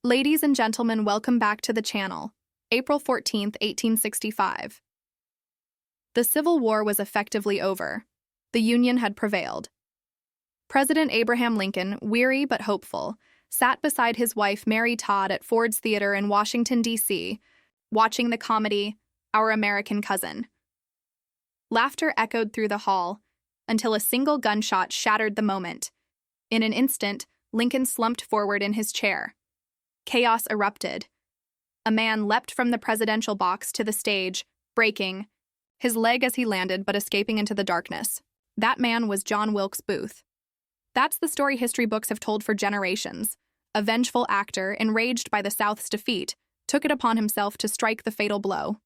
Ladies and gentlemen, welcome back to the channel. April 14th, 1865. The Civil War was effectively over. The Union had prevailed. President Abraham Lincoln, weary but hopeful, sat beside his wife Mary Todd at Ford's Theater in Washington, D.C., watching the comedy, Our American Cousin. Laughter echoed through the hall until a single gunshot shattered the moment. In an instant, Lincoln slumped forward in his chair. Chaos erupted. A man leapt from the presidential box to the stage, breaking his leg as he landed but escaping into the darkness. That man was John Wilkes Booth. That's the story history books have told for generations. A vengeful actor, enraged by the South's defeat, took it upon himself to strike the fatal blow.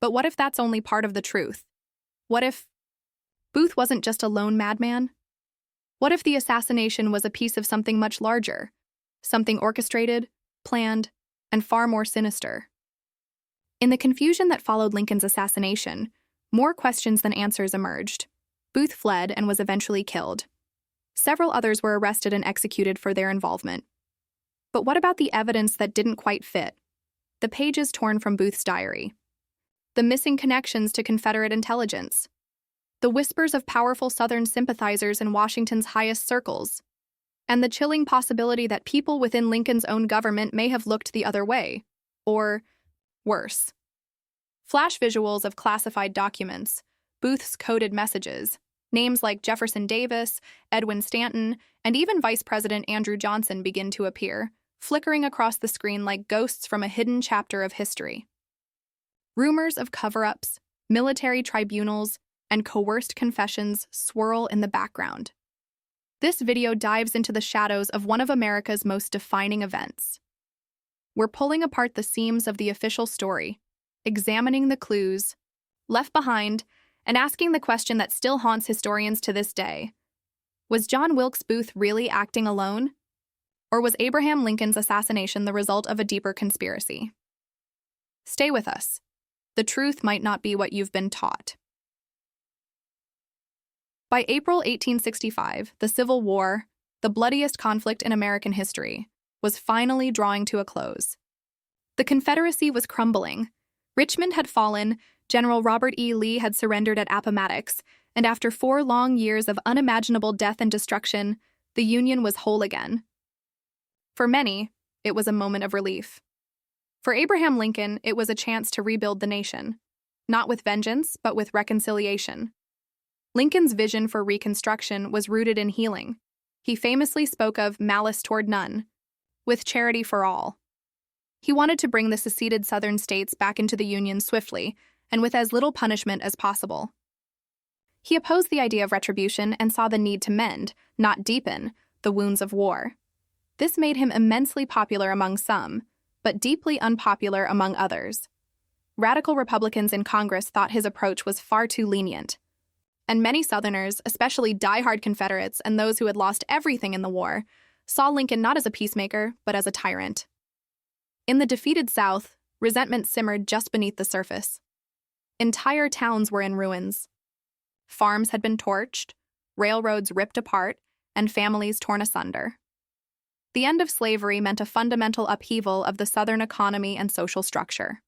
But what if that's only part of the truth? What if Booth wasn't just a lone madman? What if the assassination was a piece of something much larger? Something orchestrated, planned, and far more sinister. In the confusion that followed Lincoln's assassination, more questions than answers emerged. Booth fled and was eventually killed. Several others were arrested and executed for their involvement. But what about the evidence that didn't quite fit? The pages torn from Booth's diary. The missing connections to Confederate intelligence. The whispers of powerful Southern sympathizers in Washington's highest circles. And the chilling possibility that people within Lincoln's own government may have looked the other way. Or worse. Flash visuals of classified documents, Booth's coded messages, names like Jefferson Davis, Edwin Stanton, and even Vice President Andrew Johnson begin to appear, flickering across the screen like ghosts from a hidden chapter of history. Rumors of cover-ups, military tribunals, and coerced confessions swirl in the background. This video dives into the shadows of one of America's most defining events. We're pulling apart the seams of the official story, examining the clues left behind, and asking the question that still haunts historians to this day. Was John Wilkes Booth really acting alone? Or was Abraham Lincoln's assassination the result of a deeper conspiracy? Stay with us. The truth might not be what you've been taught. By April 1865, the Civil War, the bloodiest conflict in American history, was finally drawing to a close. The Confederacy was crumbling. Richmond had fallen, General Robert E. Lee had surrendered at Appomattox, and after 4 long years of unimaginable death and destruction, the Union was whole again. For many, it was a moment of relief. For Abraham Lincoln, it was a chance to rebuild the nation, not with vengeance, but with reconciliation. Lincoln's vision for Reconstruction was rooted in healing. He famously spoke of malice toward none, with charity for all. He wanted to bring the seceded Southern states back into the Union swiftly and with as little punishment as possible. He opposed the idea of retribution and saw the need to mend, not deepen, the wounds of war. This made him immensely popular among some, but deeply unpopular among others. Radical Republicans in Congress thought his approach was far too lenient. And many Southerners, especially die-hard Confederates and those who had lost everything in the war, saw Lincoln not as a peacemaker, but as a tyrant. In the defeated South, resentment simmered just beneath the surface. Entire towns were in ruins. Farms had been torched, railroads ripped apart, and families torn asunder. The end of slavery meant a fundamental upheaval of the Southern economy and social structure.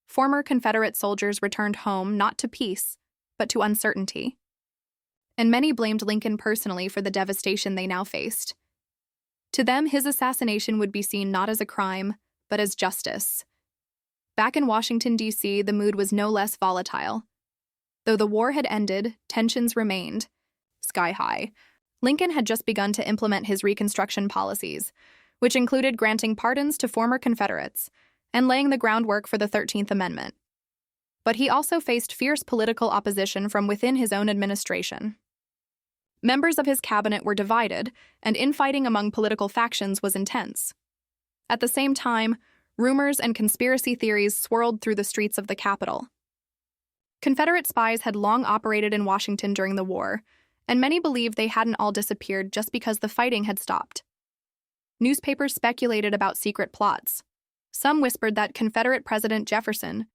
Former Confederate soldiers returned home not to peace, but to uncertainty. And many blamed Lincoln personally for the devastation they now faced. To them, his assassination would be seen not as a crime, but as justice. Back in Washington, D.C., the mood was no less volatile. Though the war had ended, tensions remained sky high. Lincoln had just begun to implement his Reconstruction policies, which included granting pardons to former Confederates and laying the groundwork for the 13th Amendment. But he also faced fierce political opposition from within his own administration. Members of his cabinet were divided, and infighting among political factions was intense. At the same time, rumors and conspiracy theories swirled through the streets of the capital. Confederate spies had long operated in Washington during the war, and many believed they hadn't all disappeared just because the fighting had stopped. Newspapers speculated about secret plots. Some whispered that Confederate President Jefferson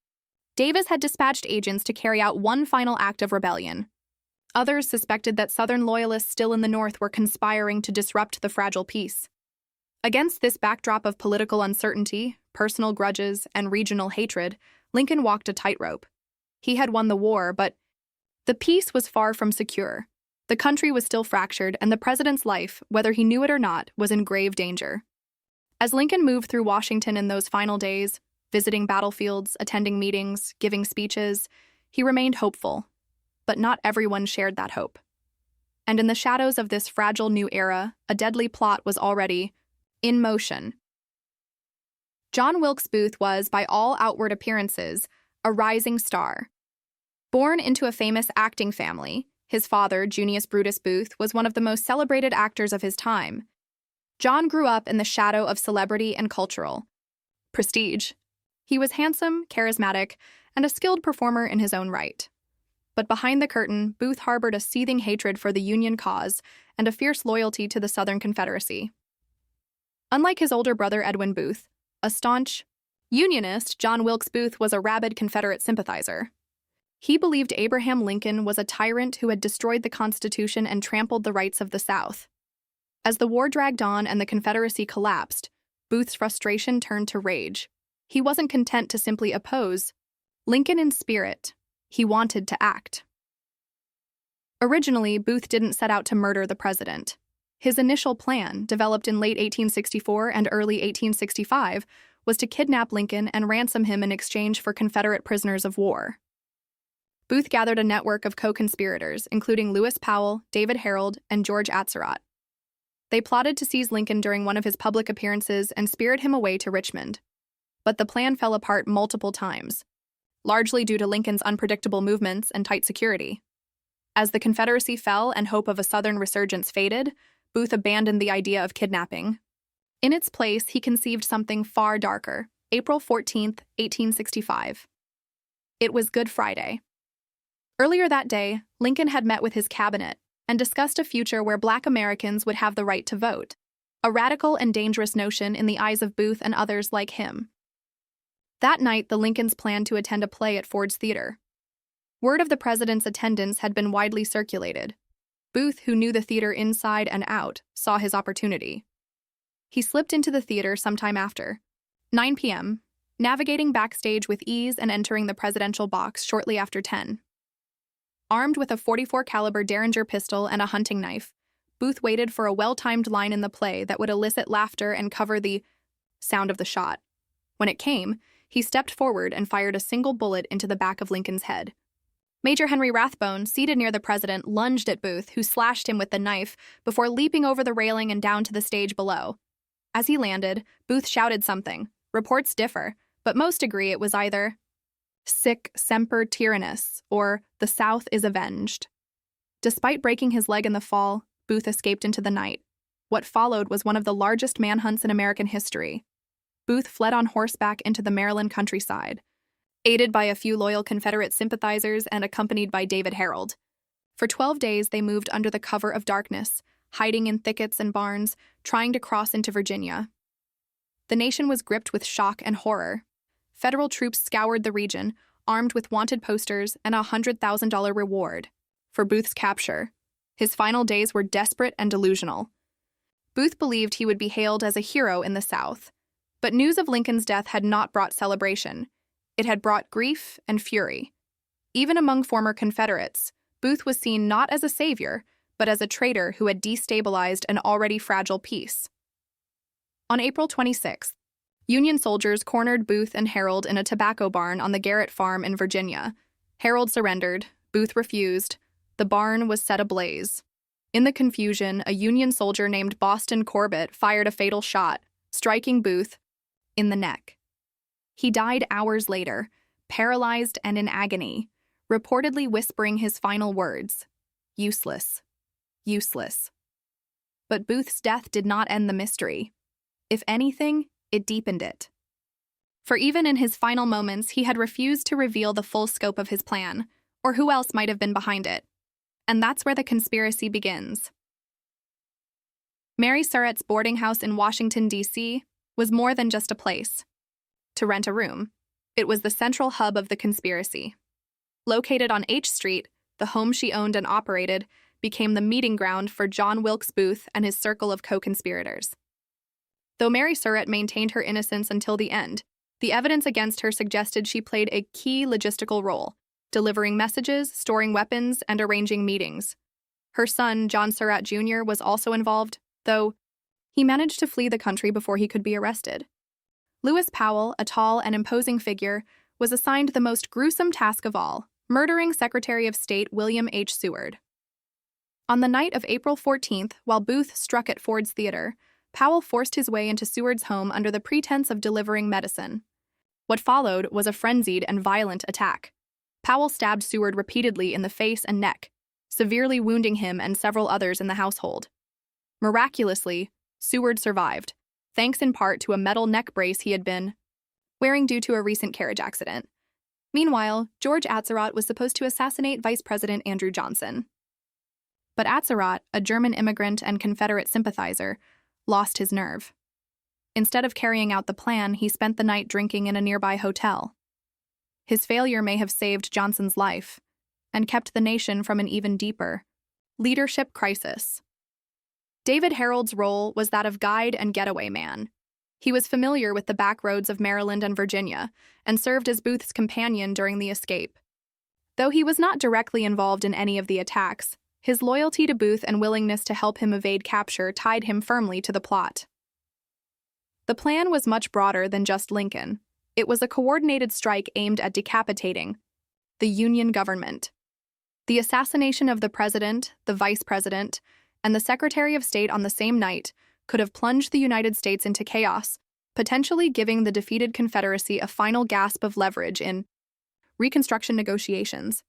Davis had dispatched agents to carry out one final act of rebellion. Others suspected that Southern loyalists still in the North were conspiring to disrupt the fragile peace. Against this backdrop of political uncertainty, personal grudges, and regional hatred, Lincoln walked a tightrope. He had won the war, but the peace was far from secure. The country was still fractured, and the president's life, whether he knew it or not, was in grave danger. As Lincoln moved through Washington in those final days, visiting battlefields, attending meetings, giving speeches, he remained hopeful. But not everyone shared that hope. And in the shadows of this fragile new era, a deadly plot was already in motion. John Wilkes Booth was, by all outward appearances, a rising star. Born into a famous acting family, his father, Junius Brutus Booth, was one of the most celebrated actors of his time. John grew up in the shadow of celebrity and cultural prestige. He was handsome, charismatic, and a skilled performer in his own right. But behind the curtain, Booth harbored a seething hatred for the Union cause and a fierce loyalty to the Southern Confederacy. Unlike his older brother Edwin Booth, a staunch Unionist, John Wilkes Booth was a rabid Confederate sympathizer. He believed Abraham Lincoln was a tyrant who had destroyed the Constitution and trampled the rights of the South. As the war dragged on and the Confederacy collapsed, Booth's frustration turned to rage. He wasn't content to simply oppose Lincoln in spirit. He wanted to act. Originally, Booth didn't set out to murder the president. His initial plan, developed in late 1864 and early 1865, was to kidnap Lincoln and ransom him in exchange for Confederate prisoners of war. Booth gathered a network of co-conspirators, including Lewis Powell, David Harold, and George Atzerodt. They plotted to seize Lincoln during one of his public appearances and spirit him away to Richmond. But the plan fell apart multiple times, largely due to Lincoln's unpredictable movements and tight security. As the Confederacy fell and hope of a Southern resurgence faded, Booth abandoned the idea of kidnapping. In its place, he conceived something far darker. April 14, 1865. It was Good Friday. Earlier that day, Lincoln had met with his cabinet and discussed a future where Black Americans would have the right to vote, a radical and dangerous notion in the eyes of Booth and others like him. That night, the Lincolns planned to attend a play at Ford's Theater. Word of the president's attendance had been widely circulated. Booth, who knew the theater inside and out, saw his opportunity. He slipped into the theater sometime after 9 p.m., navigating backstage with ease and entering the presidential box shortly after 10. Armed with a .44 caliber Derringer pistol and a hunting knife, Booth waited for a well-timed line in the play that would elicit laughter and cover the sound of the shot. When it came, he stepped forward and fired a single bullet into the back of Lincoln's head. Major Henry Rathbone, seated near the president, lunged at Booth, who slashed him with the knife before leaping over the railing and down to the stage below. As he landed, Booth shouted something. Reports differ, but most agree it was either "Sic semper tyrannis" or "The South is avenged." Despite breaking his leg in the fall, Booth escaped into the night. What followed was one of the largest manhunts in American history. Booth fled on horseback into the Maryland countryside, aided by a few loyal Confederate sympathizers and accompanied by David Harold. For 12 days, they moved under the cover of darkness, hiding in thickets and barns, trying to cross into Virginia. The nation was gripped with shock and horror. Federal troops scoured the region, armed with wanted posters and a $100,000 reward for Booth's capture. His final days were desperate and delusional. Booth believed he would be hailed as a hero in the South. But news of Lincoln's death had not brought celebration. It had brought grief and fury. Even among former Confederates, Booth was seen not as a savior, but as a traitor who had destabilized an already fragile peace. On April 26th, Union soldiers cornered Booth and Harold in a tobacco barn on the Garrett farm in Virginia. Harold surrendered. Booth refused. The barn was set ablaze. In the confusion, a Union soldier named Boston Corbett fired a fatal shot, striking Booth in the neck. He died hours later, paralyzed and in agony, reportedly whispering his final words, "Useless, useless." But Booth's death did not end the mystery. If anything, it deepened it. For even in his final moments, he had refused to reveal the full scope of his plan, or who else might have been behind it. And that's where the conspiracy begins. Mary Surratt's boarding house in Washington, D.C., was more than just a place to rent a room. It was the central hub of the conspiracy. Located on H Street, the home she owned and operated became the meeting ground for John Wilkes Booth and his circle of co-conspirators. Though Mary Surratt maintained her innocence until the end, the evidence against her suggested she played a key logistical role, delivering messages, storing weapons, and arranging meetings. Her son, John Surratt Jr., was also involved, though he managed to flee the country before he could be arrested. Lewis Powell, a tall and imposing figure, was assigned the most gruesome task of all, murdering Secretary of State William H. Seward. On the night of April 14th, while Booth struck at Ford's Theater, Powell forced his way into Seward's home under the pretense of delivering medicine. What followed was a frenzied and violent attack. Powell stabbed Seward repeatedly in the face and neck, severely wounding him and several others in the household. Miraculously, Seward survived, thanks in part to a metal neck brace he had been wearing due to a recent carriage accident. Meanwhile, George Atzerodt was supposed to assassinate Vice President Andrew Johnson. But Atzerodt, a German immigrant and Confederate sympathizer, lost his nerve. Instead of carrying out the plan, he spent the night drinking in a nearby hotel. His failure may have saved Johnson's life and kept the nation from an even deeper leadership crisis. David Harold's role was that of guide and getaway man. He was familiar with the back roads of Maryland and Virginia and served as Booth's companion during the escape. Though he was not directly involved in any of the attacks, his loyalty to Booth and willingness to help him evade capture tied him firmly to the plot. The plan was much broader than just Lincoln. It was a coordinated strike aimed at decapitating the Union government. The assassination of the president, the vice president, and the Secretary of State on the same night could have plunged the United States into chaos, potentially giving the defeated Confederacy a final gasp of leverage in Reconstruction negotiations.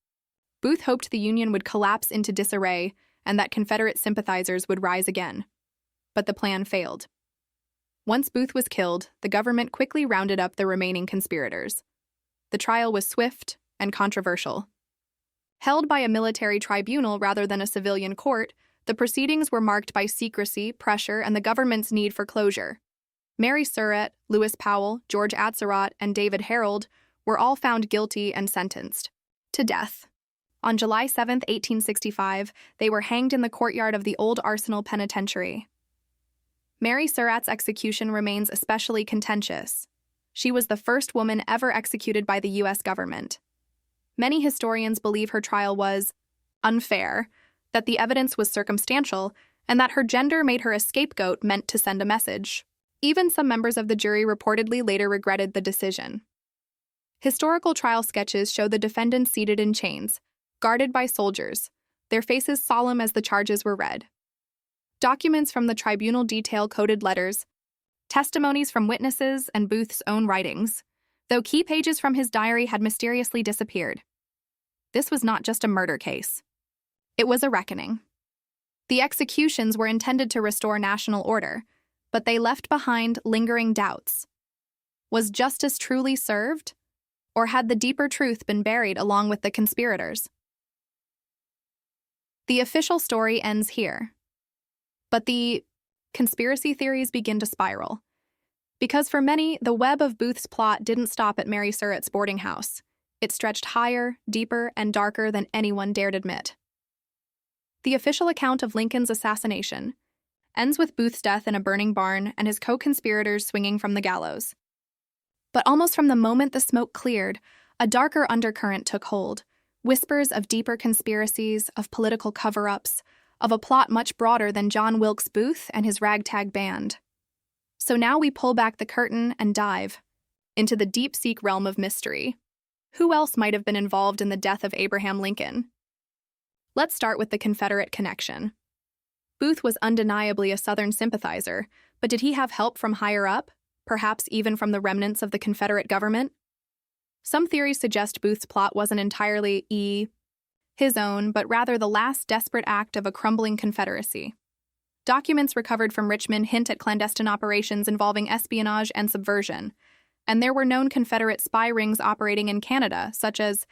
Booth hoped the Union would collapse into disarray and that Confederate sympathizers would rise again. But the plan failed. Once Booth was killed, the government quickly rounded up the remaining conspirators. The trial was swift and controversial. Held by a military tribunal rather than a civilian court, the proceedings were marked by secrecy, pressure, and the government's need for closure. Mary Surratt, Lewis Powell, George Atzerodt, and David Harold were all found guilty and sentenced to death. On July 7, 1865, they were hanged in the courtyard of the Old Arsenal Penitentiary. Mary Surratt's execution remains especially contentious. She was the first woman ever executed by the U.S. government. Many historians believe her trial was unfair, that the evidence was circumstantial, and that her gender made her a scapegoat meant to send a message. Even some members of the jury reportedly later regretted the decision. Historical trial sketches show the defendants seated in chains, guarded by soldiers, their faces solemn as the charges were read. Documents from the tribunal detail coded letters, testimonies from witnesses, and Booth's own writings, though key pages from his diary had mysteriously disappeared. This was not just a murder case. It was a reckoning. The executions were intended to restore national order, but they left behind lingering doubts. Was justice truly served? Or had the deeper truth been buried along with the conspirators? The official story ends here. But the conspiracy theories begin to spiral. Because for many, the web of Booth's plot didn't stop at Mary Surratt's boarding house. It stretched higher, deeper, and darker than anyone dared admit. The official account of Lincoln's assassination ends with Booth's death in a burning barn and his co-conspirators swinging from the gallows. But almost from the moment the smoke cleared, a darker undercurrent took hold. Whispers of deeper conspiracies, of political cover-ups, of a plot much broader than John Wilkes Booth and his ragtag band. So now we pull back the curtain and dive into the deep-seek realm of mystery. Who else might have been involved in the death of Abraham Lincoln? Let's start with the Confederate connection. Booth was undeniably a Southern sympathizer, but did he have help from higher up, perhaps even from the remnants of the Confederate government? Some theories suggest Booth's plot wasn't entirely his own, but rather the last desperate act of a crumbling Confederacy. Documents recovered from Richmond hint at clandestine operations involving espionage and subversion, and there were known Confederate spy rings operating in Canada, such as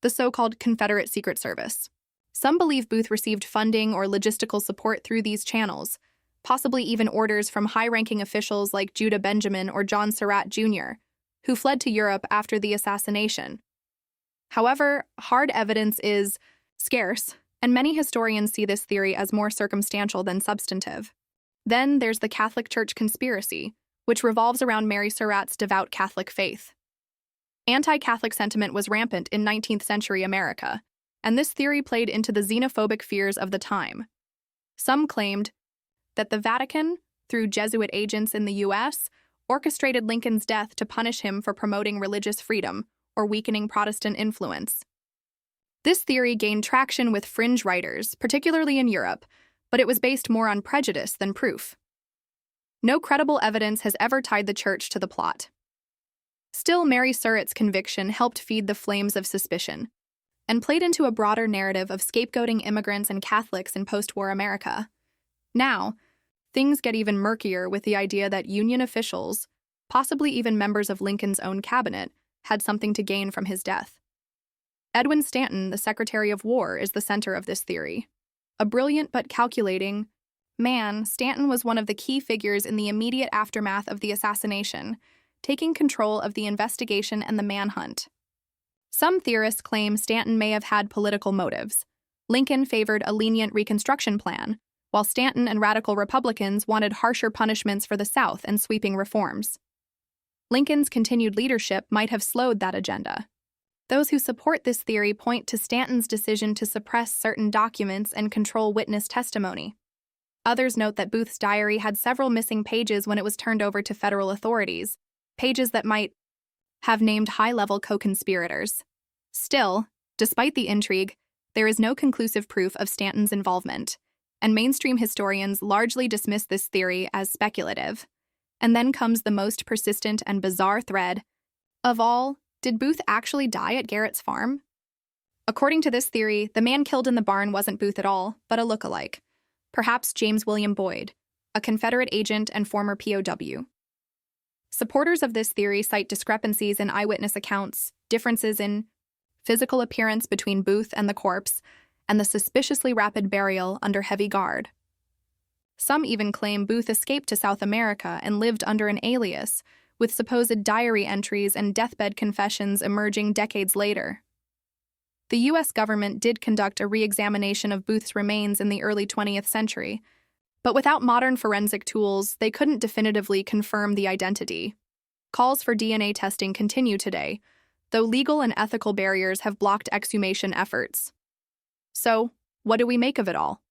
the so-called Confederate Secret Service. Some believe Booth received funding or logistical support through these channels, possibly even orders from high-ranking officials like Judah Benjamin or John Surratt Jr., who fled to Europe after the assassination. However, hard evidence is scarce, and many historians see this theory as more circumstantial than substantive. Then there's the Catholic Church conspiracy, which revolves around Mary Surratt's devout Catholic faith. Anti-Catholic sentiment was rampant in 19th century America, and this theory played into the xenophobic fears of the time. Some claimed that the Vatican, through Jesuit agents in the U.S., orchestrated Lincoln's death to punish him for promoting religious freedom or weakening Protestant influence. This theory gained traction with fringe writers, particularly in Europe, but it was based more on prejudice than proof. No credible evidence has ever tied the church to the plot. Still, Mary Surratt's conviction helped feed the flames of suspicion and played into a broader narrative of scapegoating immigrants and Catholics in post-war America. Now, things get even murkier with the idea that Union officials, possibly even members of Lincoln's own cabinet, had something to gain from his death. Edwin Stanton, the Secretary of War, is the center of this theory. A brilliant but calculating man, Stanton was one of the key figures in the immediate aftermath of the assassination, taking control of the investigation and the manhunt. Some theorists claim Stanton may have had political motives. Lincoln favored a lenient Reconstruction plan, while Stanton and radical Republicans wanted harsher punishments for the South and sweeping reforms. Lincoln's continued leadership might have slowed that agenda. Those who support this theory point to Stanton's decision to suppress certain documents and control witness testimony. Others note that Booth's diary had several missing pages when it was turned over to federal authorities, pages that might have named high-level co-conspirators. Still, despite the intrigue, there is no conclusive proof of Stanton's involvement, and mainstream historians largely dismiss this theory as speculative. And then comes the most persistent and bizarre thread of all: did Booth actually die at Garrett's farm? According to this theory, the man killed in the barn wasn't Booth at all, but a look-alike. Perhaps James William Boyd, a Confederate agent and former POW. Supporters of this theory cite discrepancies in eyewitness accounts, differences in physical appearance between Booth and the corpse, and the suspiciously rapid burial under heavy guard. Some even claim Booth escaped to South America and lived under an alias, with supposed diary entries and deathbed confessions emerging decades later. The U.S. government did conduct a re-examination of Booth's remains in the early 20th century, but without modern forensic tools, they couldn't definitively confirm the identity. Calls for DNA testing continue today, though legal and ethical barriers have blocked exhumation efforts. So, what do we make of it all?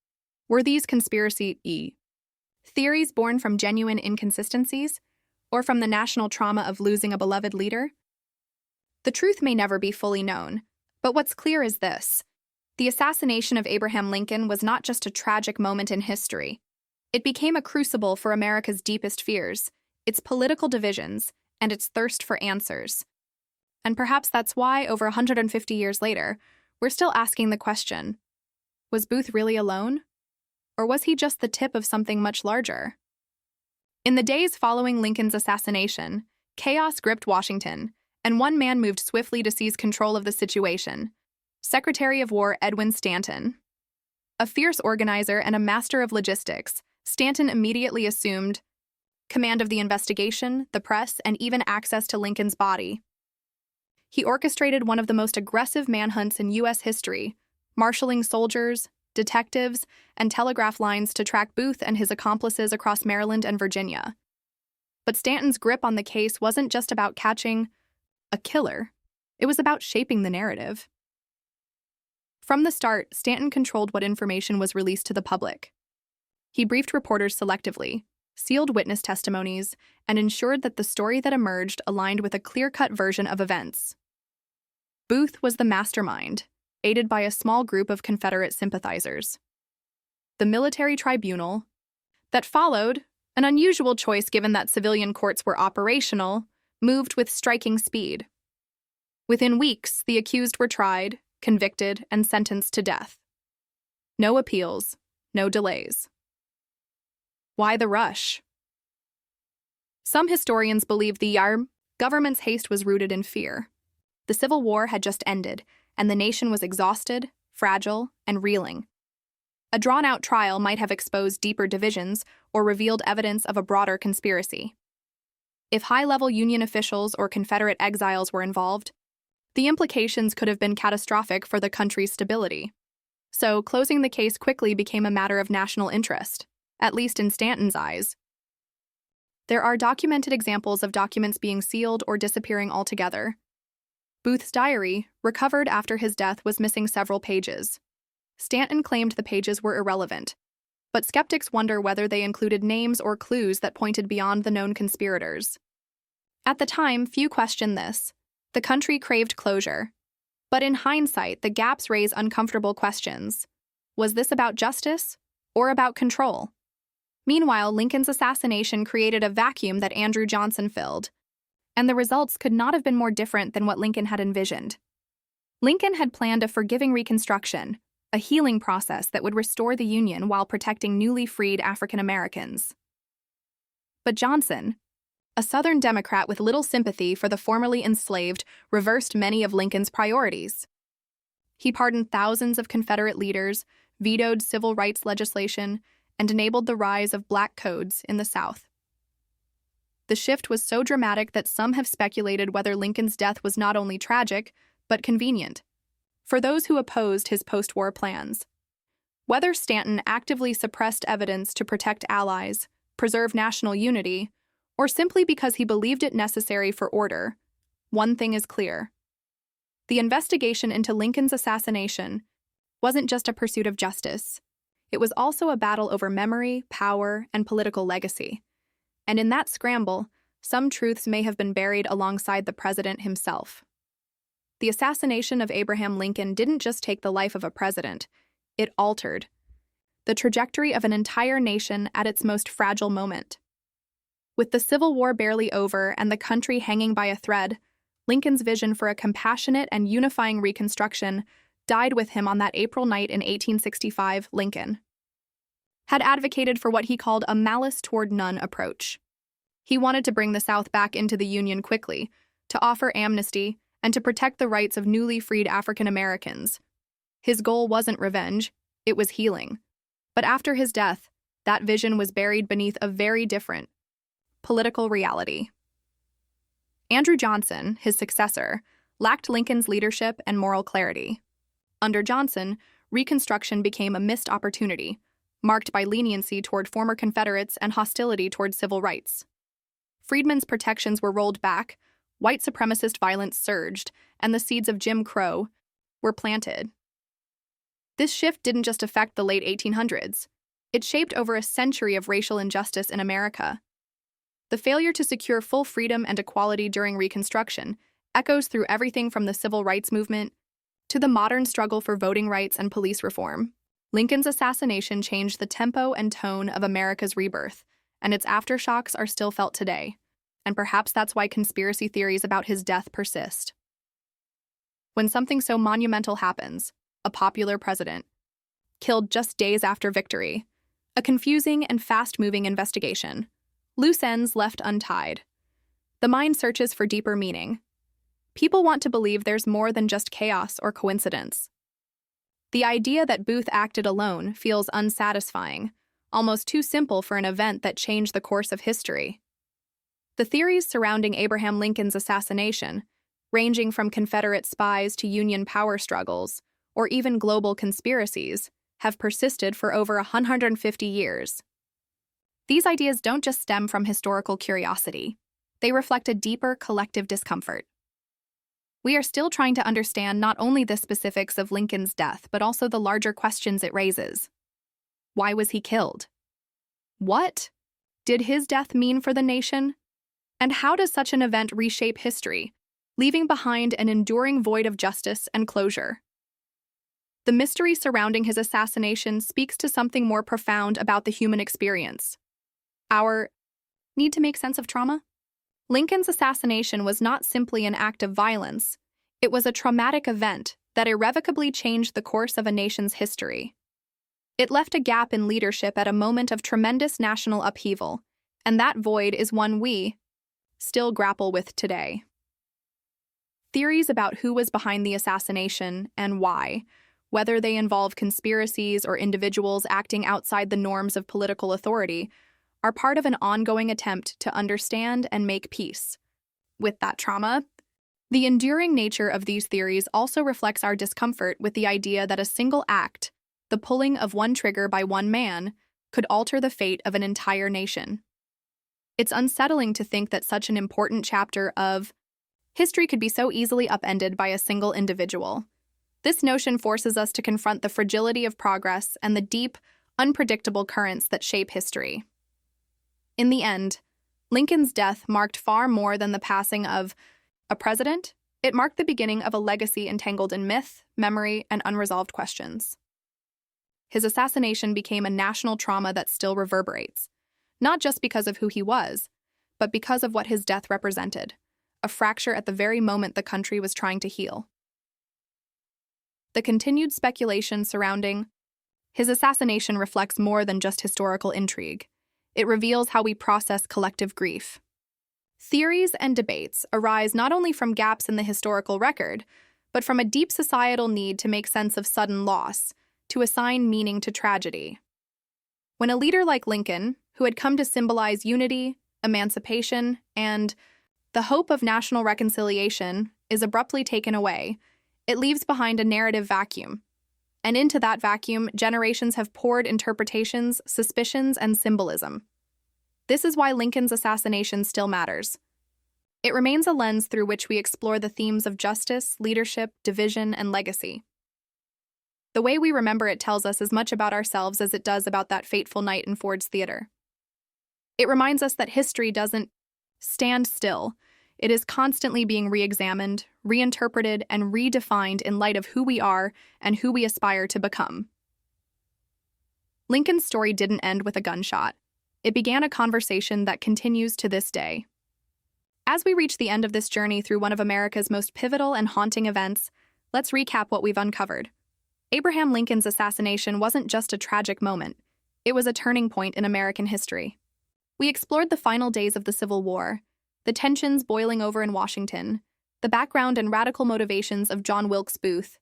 Were these conspiracy theories born from genuine inconsistencies, or from the national trauma of losing a beloved leader? The truth may never be fully known, but what's clear is this: the assassination of Abraham Lincoln was not just a tragic moment in history. It became a crucible for America's deepest fears, its political divisions, and its thirst for answers. And perhaps that's why, over 150 years later, we're still asking the question: was Booth really alone? Or was he just the tip of something much larger? In the days following Lincoln's assassination, chaos gripped Washington, and one man moved swiftly to seize control of the situation: Secretary of War Edwin Stanton. A fierce organizer and a master of logistics, Stanton immediately assumed command of the investigation, the press, and even access to Lincoln's body. He orchestrated one of the most aggressive manhunts in U.S. history, marshaling soldiers, detectives, and telegraph lines to track Booth and his accomplices across Maryland and Virginia. But Stanton's grip on the case wasn't just about catching a killer. It was about shaping the narrative. From the start, Stanton controlled what information was released to the public. He briefed reporters selectively, sealed witness testimonies, and ensured that the story that emerged aligned with a clear-cut version of events. Booth was the mastermind, aided by a small group of Confederate sympathizers. The military tribunal that followed, an unusual choice given that civilian courts were operational, moved with striking speed. Within weeks, the accused were tried, convicted, and sentenced to death. No appeals, no delays. Why the rush? Some historians believe the government's haste was rooted in fear. The Civil War had just ended, and the nation was exhausted, fragile, and reeling. A drawn-out trial might have exposed deeper divisions or revealed evidence of a broader conspiracy. If high-level Union officials or Confederate exiles were involved, the implications could have been catastrophic for the country's stability. So, closing the case quickly became a matter of national interest. at least in Stanton's eyes. There are documented examples of documents being sealed or disappearing altogether. Booth's diary, recovered after his death, was missing several pages. Stanton claimed the pages were irrelevant, but skeptics wonder whether they included names or clues that pointed beyond the known conspirators. At the time, few questioned this. The country craved closure. But in hindsight, the gaps raise uncomfortable questions. Was this about justice or about control? Meanwhile, Lincoln's assassination created a vacuum that Andrew Johnson filled, and the results could not have been more different than what Lincoln had envisioned. Lincoln had planned a forgiving Reconstruction, a healing process that would restore the Union while protecting newly freed African Americans. But Johnson, a Southern Democrat with little sympathy for the formerly enslaved, reversed many of Lincoln's priorities. He pardoned thousands of Confederate leaders, vetoed civil rights legislation, and enabled the rise of black codes in the South. The shift was so dramatic that some have speculated whether Lincoln's death was not only tragic, but convenient for those who opposed his post-war plans. Whether Stanton actively suppressed evidence to protect allies, preserve national unity, or simply because he believed it necessary for order, one thing is clear. The investigation into Lincoln's assassination wasn't just a pursuit of justice. It was also a battle over memory, power, and political legacy. And in that scramble, some truths may have been buried alongside the president himself. The assassination of Abraham Lincoln didn't just take the life of a president, it altered the trajectory of an entire nation at its most fragile moment. With the Civil War barely over and the country hanging by a thread, Lincoln's vision for a compassionate and unifying Reconstruction died with him on that April night in 1865. Lincoln had advocated for what he called a malice toward none approach. He wanted to bring the South back into the Union quickly, to offer amnesty, and to protect the rights of newly freed African Americans. His goal wasn't revenge, it was healing. But after his death, that vision was buried beneath a very different political reality. Andrew Johnson, his successor, lacked Lincoln's leadership and moral clarity. Under Johnson, Reconstruction became a missed opportunity, marked by leniency toward former Confederates and hostility toward civil rights. Freedmen's protections were rolled back, white supremacist violence surged, and the seeds of Jim Crow were planted. This shift didn't just affect the late 1800s. It shaped over a century of racial injustice in America. The failure to secure full freedom and equality during Reconstruction echoes through everything from the civil rights movement to the modern struggle for voting rights and police reform. Lincoln's assassination changed the tempo and tone of America's rebirth, and its aftershocks are still felt today. And perhaps that's why conspiracy theories about his death persist. When something so monumental happens, a popular president, killed just days after victory, a confusing and fast-moving investigation, loose ends left untied. The mind searches for deeper meaning. People want to believe there's more than just chaos or coincidence. The idea that Booth acted alone feels unsatisfying, almost too simple for an event that changed the course of history. The theories surrounding Abraham Lincoln's assassination, ranging from Confederate spies to Union power struggles, or even global conspiracies, have persisted for over 150 years. These ideas don't just stem from historical curiosity. They reflect a deeper collective discomfort. We are still trying to understand not only the specifics of Lincoln's death, but also the larger questions it raises. Why was he killed? What did his death mean for the nation? And how does such an event reshape history, leaving behind an enduring void of justice and closure? The mystery surrounding his assassination speaks to something more profound about the human experience. Our need to make sense of trauma? Lincoln's assassination was not simply an act of violence. It was a traumatic event that irrevocably changed the course of a nation's history. It left a gap in leadership at a moment of tremendous national upheaval, and that void is one we still grapple with today. Theories about who was behind the assassination and why, whether they involve conspiracies or individuals acting outside the norms of political authority, are part of an ongoing attempt to understand and make peace with that trauma. The enduring nature of these theories also reflects our discomfort with the idea that a single act, the pulling of one trigger by one man, could alter the fate of an entire nation. It's unsettling to think that such an important chapter of history could be so easily upended by a single individual. This notion forces us to confront the fragility of progress and the deep, unpredictable currents that shape history. In the end, Lincoln's death marked far more than the passing of a president. It marked the beginning of a legacy entangled in myth, memory, and unresolved questions. His assassination became a national trauma that still reverberates, not just because of who he was, but because of what his death represented, a fracture at the very moment the country was trying to heal. The continued speculation surrounding his assassination reflects more than just historical intrigue. It reveals how we process collective grief. Theories and debates arise not only from gaps in the historical record, but from a deep societal need to make sense of sudden loss, to assign meaning to tragedy. When a leader like Lincoln, who had come to symbolize unity, emancipation, and the hope of national reconciliation, is abruptly taken away, it leaves behind a narrative vacuum. And into that vacuum, generations have poured interpretations, suspicions, and symbolism. This is why Lincoln's assassination still matters. It remains a lens through which we explore the themes of justice, leadership, division, and legacy. The way we remember it tells us as much about ourselves as it does about that fateful night in Ford's Theater. It reminds us that history doesn't stand still. It is constantly being re-examined, reinterpreted, and redefined in light of who we are and who we aspire to become. Lincoln's story didn't end with a gunshot. It began a conversation that continues to this day. As we reach the end of this journey through one of America's most pivotal and haunting events, let's recap what we've uncovered. Abraham Lincoln's assassination wasn't just a tragic moment. It was a turning point in American history. We explored the final days of the Civil War, the tensions boiling over in Washington, the background and radical motivations of John Wilkes Booth,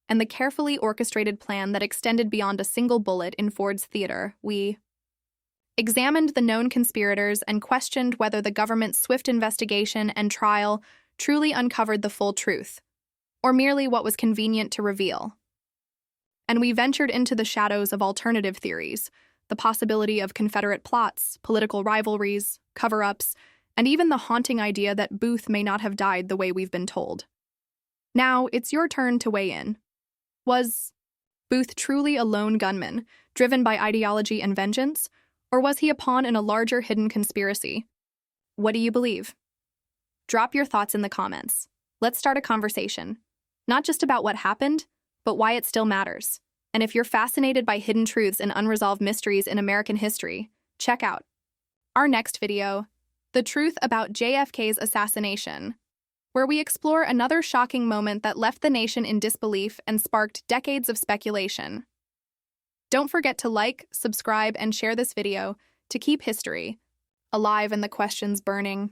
and the carefully orchestrated plan that extended beyond a single bullet in Ford's Theater. We examined the known conspirators and questioned whether the government's swift investigation and trial truly uncovered the full truth, or merely what was convenient to reveal. And we ventured into the shadows of alternative theories, the possibility of Confederate plots, political rivalries, cover-ups, and even the haunting idea that Booth may not have died the way we've been told. Now, it's your turn to weigh in. Was Booth truly a lone gunman, driven by ideology and vengeance, or was he a pawn in a larger hidden conspiracy? What do you believe? Drop your thoughts in the comments. Let's start a conversation, not just about what happened, but why it still matters. And if you're fascinated by hidden truths and unresolved mysteries in American history, check out our next video, The Truth About JFK's Assassination, where we explore another shocking moment that left the nation in disbelief and sparked decades of speculation. Don't forget to like, subscribe, and share this video to keep history alive and the questions burning.